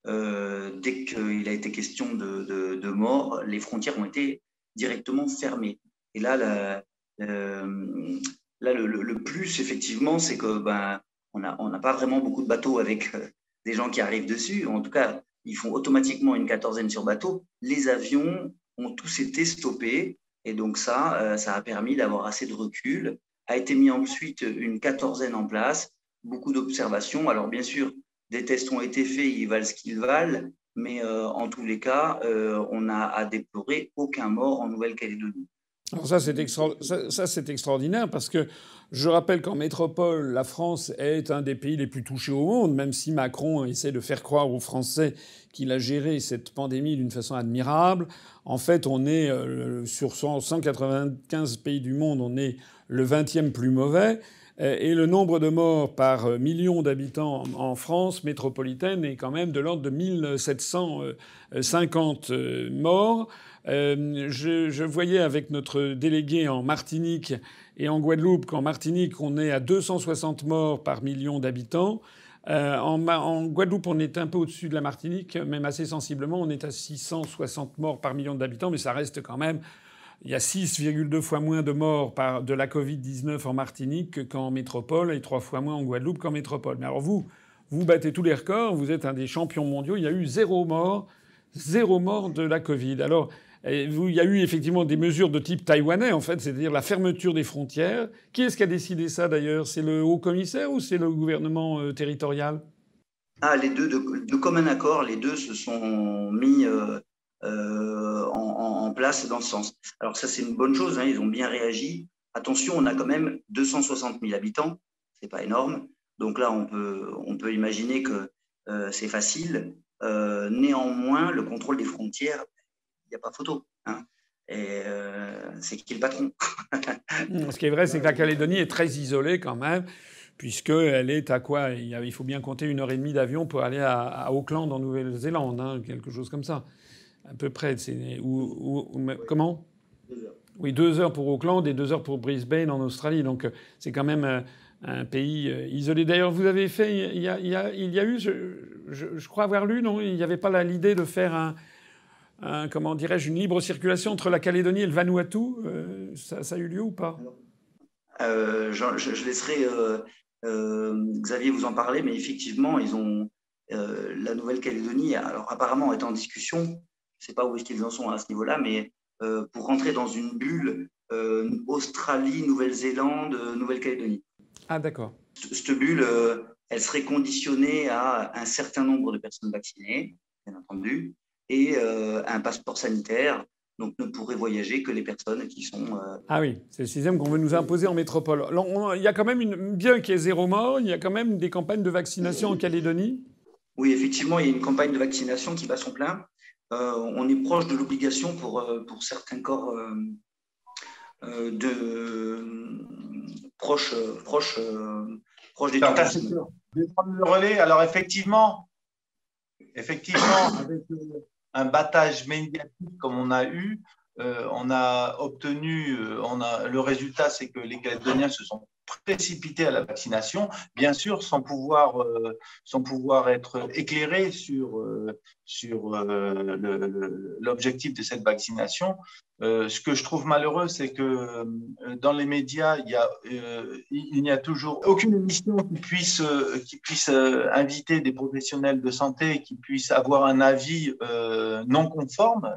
dès qu'il a été question de mort, les frontières ont été directement fermées. Et là, le plus, effectivement, c'est que on n'a pas vraiment beaucoup de bateaux avec des gens qui arrivent dessus. En tout cas, ils font automatiquement une quatorzaine sur bateau. Les avions ont tous été stoppés. Et donc ça a permis d'avoir assez de recul. A été mis ensuite une quatorzaine en place, beaucoup d'observations. Alors bien sûr, des tests ont été faits, ils valent ce qu'ils valent, mais en tous les cas, on n'a à déplorer aucun mort en Nouvelle-Calédonie. Alors ça, c'est extraordinaire parce que je rappelle qu'en métropole, la France est un des pays les plus touchés au monde, même si Macron essaie de faire croire aux Français qu'il a géré cette pandémie d'une façon admirable. En fait, on est sur 195 pays du monde, on est le 20e plus mauvais. Et le nombre de morts par million d'habitants en France métropolitaine est quand même de l'ordre de 1750 morts. Je voyais avec notre délégué en Martinique et en Guadeloupe qu'en Martinique, on est à 260 morts par million d'habitants. En Guadeloupe, on est un peu au-dessus de la Martinique, même assez sensiblement. On est à 660 morts par million d'habitants, mais ça reste quand même... Il y a 6,2 fois moins de morts de la Covid-19 en Martinique qu'en métropole et 3 fois moins en Guadeloupe qu'en métropole. Mais alors vous battez tous les records, vous êtes un des champions mondiaux. Il y a eu 0 mort de la Covid. Alors, il y a eu effectivement des mesures de type taïwanais, en fait, c'est-à-dire la fermeture des frontières. Qui est-ce qui a décidé ça d'ailleurs? C'est le haut-commissaire ou c'est le gouvernement territorial? Ah, les deux, de commun accord, les deux se sont mis en place dans ce sens. Alors ça, c'est une bonne chose, hein, ils ont bien réagi. Attention, on a quand même 260 000 habitants, c'est pas énorme. Donc là, on peut imaginer que c'est facile. Néanmoins, le contrôle des frontières, il n'y a pas photo. Hein. Et c'est qui le patron? Ce qui est vrai, c'est que la Calédonie est très isolée quand même, puisqu'elle est à quoi? Il faut bien compter 1h30 d'avion pour aller à Auckland en Nouvelle-Zélande, hein, quelque chose comme ça. À peu près. Comment? 2 heures. Oui, 2 heures pour Auckland et 2 heures pour Brisbane en Australie. Donc c'est quand même un pays isolé. D'ailleurs, vous avez fait... Il y a eu... Je crois avoir lu, non? Il n'y avait pas l'idée de faire comment dirais-je, une libre circulation entre la Calédonie et le Vanuatu. Ça a eu lieu ou pas? Je laisserai Xavier vous en parler, mais effectivement, ils ont la Nouvelle-Calédonie, alors apparemment est en discussion. Je ne sais pas où est-ce qu'ils en sont à ce niveau-là, mais pour rentrer dans une bulle Australie, Nouvelle-Zélande, Nouvelle-Calédonie. Ah d'accord. Cette bulle, elle serait conditionnée à un certain nombre de personnes vaccinées, bien entendu, et un passeport sanitaire. Donc, ne pourraient voyager que les personnes qui sont... Ah oui, c'est le système qu'on veut nous imposer en métropole. Alors, il y a quand même bien qu'il y ait 0 mort, il y a quand même des campagnes de vaccination en Calédonie. Oui, effectivement, il y a une campagne de vaccination qui bat son plein. On est proche de l'obligation pour certains corps proches des Certains touristes. secteurs. Je vais prendre le relais. Alors effectivement, avec un battage médiatique comme on a eu, on a obtenu, le résultat, c'est que les Calédoniens se sont précipités à la vaccination, bien sûr sans pouvoir être éclairés sur l'objectif de cette vaccination. Ce que je trouve malheureux, c'est que dans les médias, il n'y a toujours aucune émission qui puisse inviter des professionnels de santé, qui puisse avoir un avis non conforme.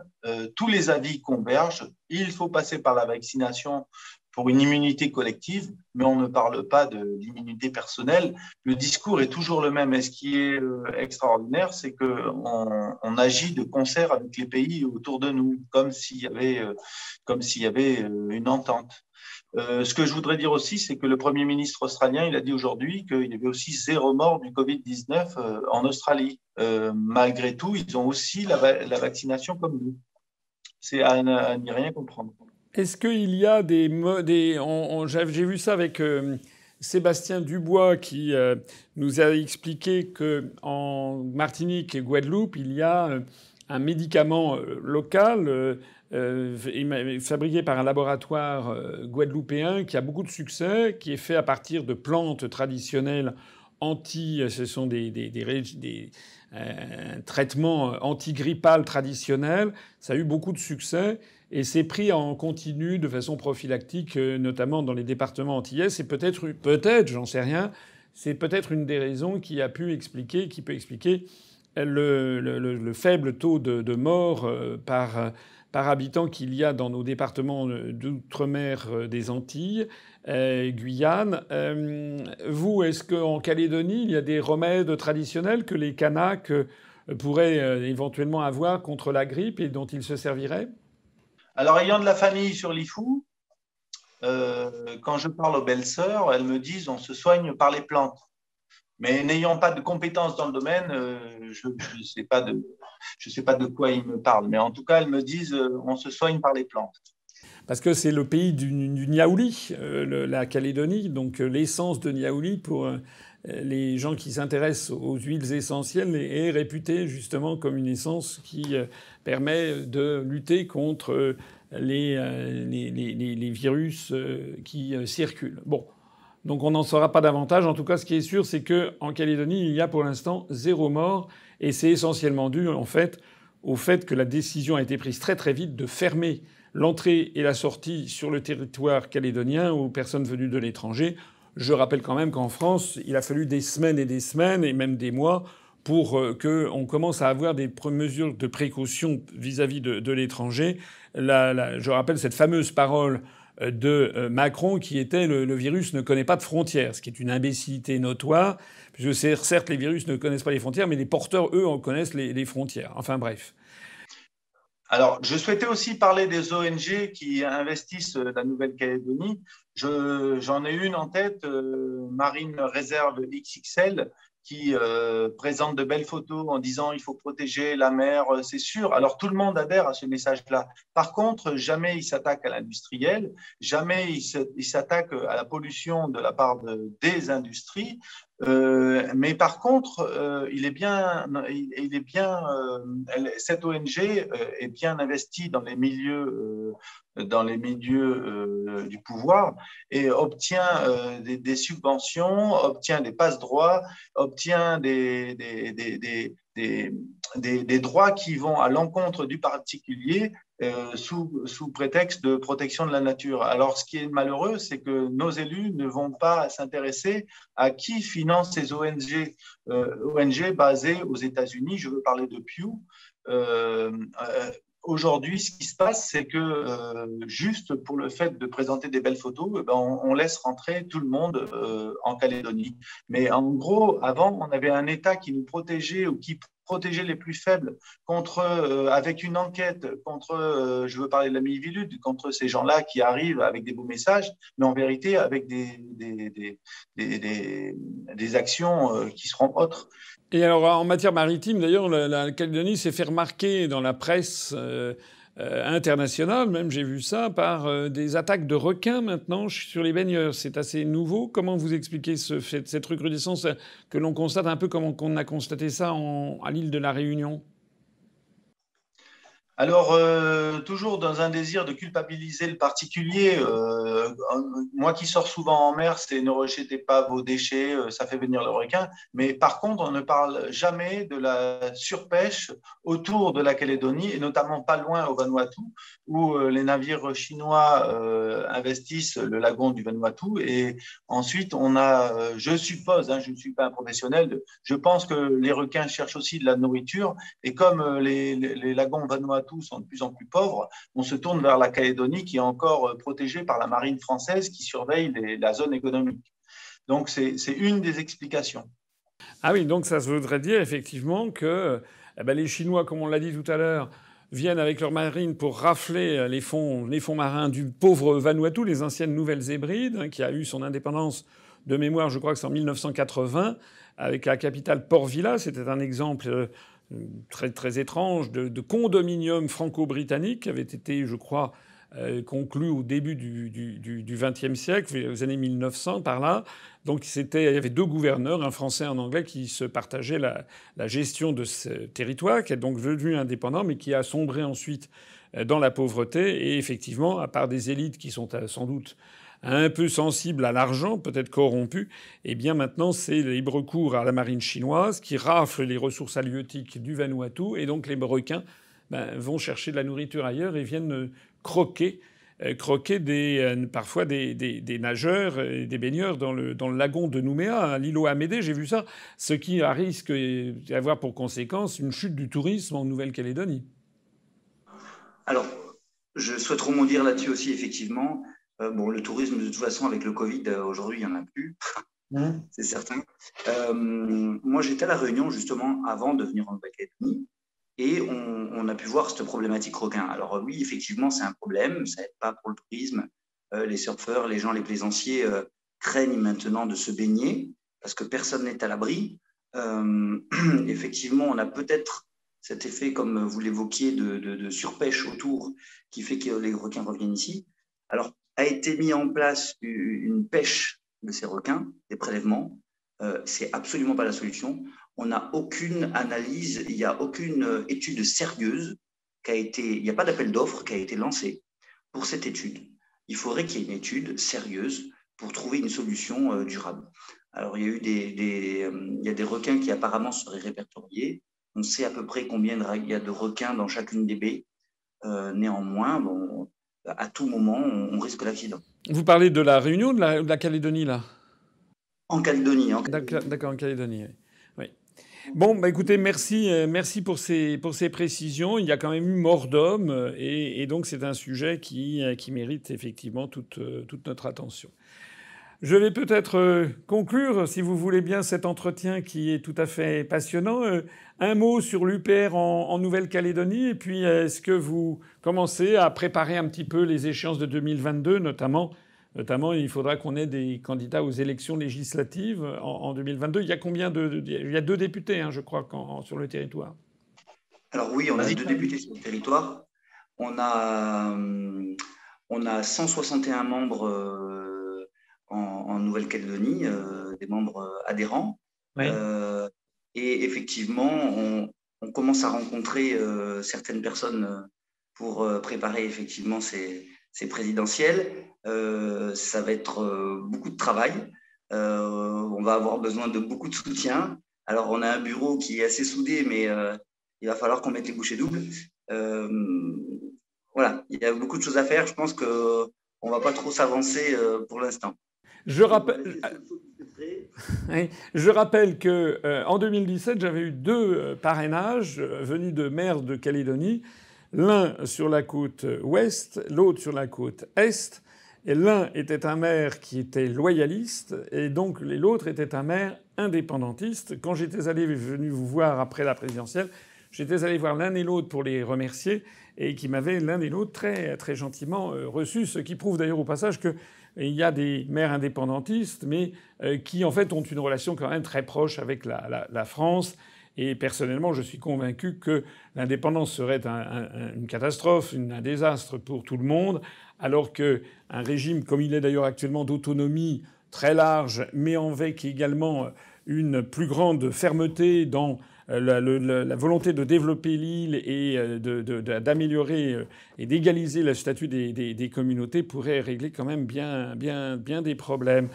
Tous les avis convergent. Il faut passer par la vaccination pour une immunité collective, mais on ne parle pas d'immunité personnelle. Le discours est toujours le même. Et ce qui est extraordinaire, c'est qu'on agit de concert avec les pays autour de nous, comme s'il y avait une entente. Ce que je voudrais dire aussi, c'est que le Premier ministre australien, il a dit aujourd'hui qu'il y avait aussi 0 mort du Covid-19 en Australie. Malgré tout, ils ont aussi la vaccination comme nous. C'est à n'y rien comprendre. Est-ce qu'il y a j'ai vu ça avec Sébastien Dubois qui nous a expliqué qu'en Martinique et Guadeloupe, il y a un médicament local fabriqué par un laboratoire guadeloupéen qui a beaucoup de succès, qui est fait à partir de plantes traditionnelles ce sont un traitement antigrippal traditionnel. Ça a eu beaucoup de succès. Et c'est pris en continu de façon prophylactique, notamment dans les départements antillais. C'est peut-être, j'en sais rien, c'est peut-être une des raisons qui peut expliquer le faible taux de mort par habitant qu'il y a dans nos départements d'outre-mer des Antilles, Guyane. Vous, est-ce qu'en Calédonie, il y a des remèdes traditionnels que les Kanaks pourraient éventuellement avoir contre la grippe et dont ils se serviraient ? Alors, ayant de la famille sur Lifou, quand je parle aux belles-sœurs, elles me disent on se soigne par les plantes. Mais n'ayant pas de compétences dans le domaine, je ne sais pas de quoi ils me parlent. Mais en tout cas, elles me disent on se soigne par les plantes. Parce que c'est le pays du niaouli, la Calédonie. Donc l'essence de niaouli, pour les gens qui s'intéressent aux huiles essentielles, est réputée justement comme une essence qui permet de lutter contre les virus qui circulent. Bon. Donc on n'en saura pas davantage. En tout cas, ce qui est sûr, c'est qu'en Calédonie, il y a pour l'instant 0 mort. Et c'est essentiellement dû, en fait, au fait que la décision a été prise très très vite de fermer l'entrée et la sortie sur le territoire calédonien aux personnes venues de l'étranger. Je rappelle quand même qu'en France, il a fallu des semaines et même des mois pour qu'on commence à avoir des mesures de précaution vis-à-vis de l'étranger. Je rappelle cette fameuse parole de Macron qui était le virus ne connaît pas de frontières, ce qui est une imbécilité notoire, puisque certes les virus ne connaissent pas les frontières, mais les porteurs, eux, en connaissent les frontières. Enfin bref. Alors, je souhaitais aussi parler des ONG qui investissent la Nouvelle-Calédonie. J'en ai une en tête, Marine Réserve XXL, qui présente de belles photos en disant il faut protéger la mer, c'est sûr. Alors tout le monde adhère à ce message-là. Par contre, jamais il s'attaque à l'industriel, jamais il s'attaque à la pollution de la part des industries. Mais par contre, cette ONG est bien investie dans les milieux du pouvoir et obtient des subventions, obtient des passe-droits, obtient des droits qui vont à l'encontre du particulier sous prétexte de protection de la nature. Alors, ce qui est malheureux, c'est que nos élus ne vont pas s'intéresser à qui finance ces ONG, ONG basées aux États-Unis. Je veux parler de Pew. Aujourd'hui, ce qui se passe, c'est que juste pour le fait de présenter des belles photos, on laisse rentrer tout le monde en Calédonie. Mais en gros, avant, on avait un État qui nous protégeait ou qui protégeait les plus faibles avec une enquête contre, je veux parler de la Miviludes, contre ces gens-là qui arrivent avec des beaux messages, mais en vérité avec des actions qui seront autres. Et alors, en matière maritime, d'ailleurs, la Calédonie s'est fait remarquer dans la presse internationale, même j'ai vu ça, par des attaques de requins maintenant sur les baigneurs. C'est assez nouveau. Comment vous expliquez cette recrudescence que l'on constate un peu comme on a constaté ça à l'île de la Réunion? Alors, toujours dans un désir de culpabiliser le particulier, moi qui sors souvent en mer, c'est ne rejetez pas vos déchets, ça fait venir le requin. Mais par contre, on ne parle jamais de la surpêche autour de la Calédonie, et notamment pas loin au Vanuatu, où les navires chinois investissent le lagon du Vanuatu. Et ensuite, on a, je suppose, hein, je ne suis pas un professionnel, je pense que les requins cherchent aussi de la nourriture. Et comme les lagons Vanuatu sont de plus en plus pauvres, on se tourne vers la Calédonie qui est encore protégée par la marine française qui surveille la zone économique. Donc c'est une des explications. Ah oui, donc ça voudrait dire effectivement que les Chinois, comme on l'a dit tout à l'heure, viennent avec leur marine pour rafler les fonds marins du pauvre Vanuatu, les anciennes Nouvelles-Hébrides, hein, qui a eu son indépendance de mémoire, je crois que c'est en 1980, avec la capitale Port Vila. C'était un exemple très, très étrange de condominium franco-britannique qui avait été, je crois, conclu au début du XXe siècle, aux années 1900 par là. Donc il y avait deux gouverneurs, un français et un anglais, qui se partageaient la gestion de ce territoire, qui est donc devenu indépendant, mais qui a sombré ensuite dans la pauvreté. Et effectivement, à part des élites qui sont sans doute un peu sensibles à l'argent, peut-être corrompus, eh bien maintenant c'est le libre cours à la marine chinoise qui rafle les ressources halieutiques du Vanuatu, et donc les requins vont chercher de la nourriture ailleurs et viennent croquer parfois des nageurs et des baigneurs dans le lagon de Nouméa, à l'îlot Amédée, j'ai vu ça, ce qui risque d'avoir pour conséquence une chute du tourisme en Nouvelle-Calédonie. Alors, je souhaite rebondir là-dessus aussi, effectivement. Le tourisme, de toute façon, avec le Covid, aujourd'hui, il n'y en a plus. C'est certain. Moi, j'étais à La Réunion, justement, avant de venir en Nouvelle-Calédonie. Et on a pu voir cette problématique requin. Alors oui, effectivement, c'est un problème. Ça n'aide pas pour le tourisme. Les surfeurs, les plaisanciers craignent maintenant de se baigner parce que personne n'est à l'abri. Effectivement, on a peut-être cet effet, comme vous l'évoquiez, de surpêche autour qui fait que les requins reviennent ici. Alors, a été mis en place une pêche de ces requins, des prélèvements. C'est absolument pas la solution. On n'a aucune analyse, il n'y a aucune étude sérieuse il n'y a pas d'appel d'offres qui a été lancé pour cette étude. Il faudrait qu'il y ait une étude sérieuse pour trouver une solution durable. Alors, il y a eu des requins qui apparemment seraient répertoriés. On sait à peu près combien il y a de requins dans chacune des baies. Néanmoins, à tout moment, on risque l'accident. Vous parlez de la Réunion ou de la Calédonie, là? En Calédonie. D'accord, en Calédonie, oui. Bon, écoutez, merci pour ces précisions. Il y a quand même eu mort d'homme, et donc c'est un sujet qui mérite effectivement toute notre attention. Je vais peut-être conclure, si vous voulez bien, cet entretien qui est tout à fait passionnant. Un mot sur l'UPR en Nouvelle-Calédonie, et puis est-ce que vous commencez à préparer un petit peu les échéances de 2022, notamment, il faudra qu'on ait des candidats aux élections législatives en 2022. Il y a combien il y a 2 députés, hein, je crois, sur le territoire. Alors oui, on a 2 députés sur le territoire. On a 161 membres en Nouvelle-Calédonie, des membres adhérents. Oui. Et effectivement, on commence à rencontrer certaines personnes pour préparer effectivement ces présidentielles. Ça va être beaucoup de travail. On va avoir besoin de beaucoup de soutien. Alors, on a un bureau qui est assez soudé, mais il va falloir qu'on mette les bouchées doubles. Voilà, il y a beaucoup de choses à faire. Je pense qu'on ne va pas trop s'avancer pour l'instant. Je rappelle qu'en 2017, j'avais eu 2 parrainages venus de maires de Calédonie, l'un sur la côte ouest, l'autre sur la côte est. Et l'un était un maire qui était loyaliste, et donc l'autre était un maire indépendantiste. Quand j'étais venu vous voir après la présidentielle, j'étais allé voir l'un et l'autre pour les remercier, et qui m'avaient l'un et l'autre très, très gentiment reçus, ce qui prouve d'ailleurs au passage qu'il y a des maires indépendantistes, mais qui en fait ont une relation quand même très proche avec la France, Et personnellement, je suis convaincu que l'indépendance serait une catastrophe, un désastre pour tout le monde, alors qu'un régime, comme il est d'ailleurs actuellement, d'autonomie très large, mais avec également une plus grande fermeté dans la volonté de développer l'île et d'améliorer et d'égaliser le statut des communautés, pourrait régler quand même bien des problèmes.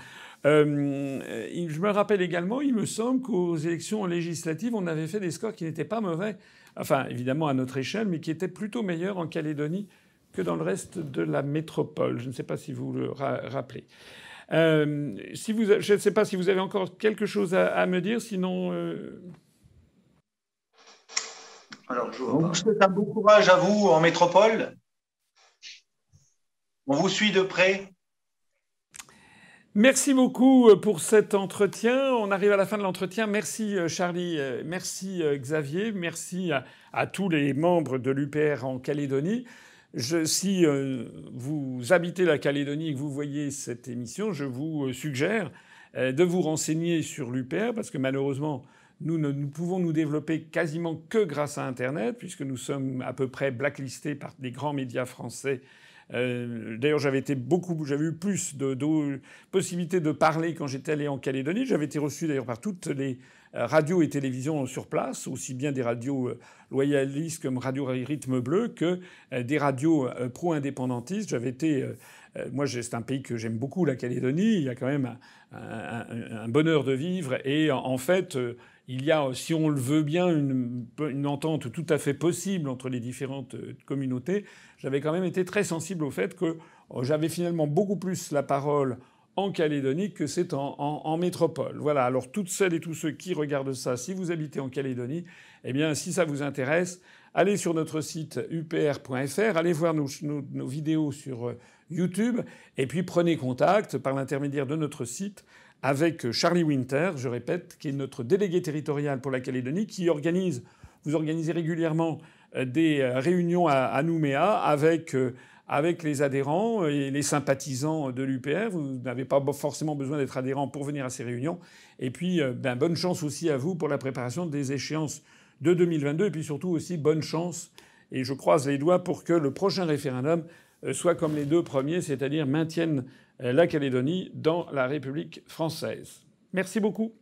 Je me rappelle également, il me semble qu'aux élections législatives, on avait fait des scores qui n'étaient pas mauvais, enfin évidemment à notre échelle, mais qui étaient plutôt meilleurs en Calédonie que dans le reste de la métropole. Je ne sais pas si vous le rappelez. Je ne sais pas si vous avez encore quelque chose à me dire, sinon... Alors, je vous souhaite un bon courage à vous en métropole. On vous suit de près. Merci beaucoup pour cet entretien. On arrive à la fin de l'entretien. Merci Charlie, merci Xavier, merci à tous les membres de l'UPR en Calédonie. Si vous habitez la Calédonie et que vous voyez cette émission, je vous suggère de vous renseigner sur l'UPR parce que malheureusement, nous ne pouvons nous développer quasiment que grâce à Internet puisque nous sommes à peu près blacklistés par des grands médias français. D'ailleurs, j'avais eu plus de possibilités de parler quand j'étais allé en Calédonie. J'avais été reçu d'ailleurs par toutes les radios et télévisions sur place, aussi bien des radios loyalistes comme Radio Rythme Bleu que des radios pro-indépendantistes. Moi, c'est un pays que j'aime beaucoup, la Calédonie. Il y a quand même un bonheur de vivre. Et en fait, il y a, si on le veut bien, une entente tout à fait possible entre les différentes communautés. J'avais quand même été très sensible au fait que j'avais finalement beaucoup plus la parole en Calédonie que c'est en métropole. Voilà. Alors, toutes celles et tous ceux qui regardent ça, si vous habitez en Calédonie, eh bien, si ça vous intéresse, allez sur notre site upr.fr, allez voir nos vidéos sur YouTube, et puis prenez contact par l'intermédiaire de notre site avec Charlie Winter, je répète, qui est notre délégué territorial pour la Calédonie, vous organisez régulièrement des réunions à Nouméa avec les adhérents et les sympathisants de l'UPR. Vous n'avez pas forcément besoin d'être adhérent pour venir à ces réunions. Et puis, bonne chance aussi à vous pour la préparation des échéances de 2022. Et puis surtout aussi, bonne chance, et je croise les doigts pour que le prochain référendum soit comme les deux premiers, c'est-à-dire maintienne la Calédonie dans la République française. Merci beaucoup.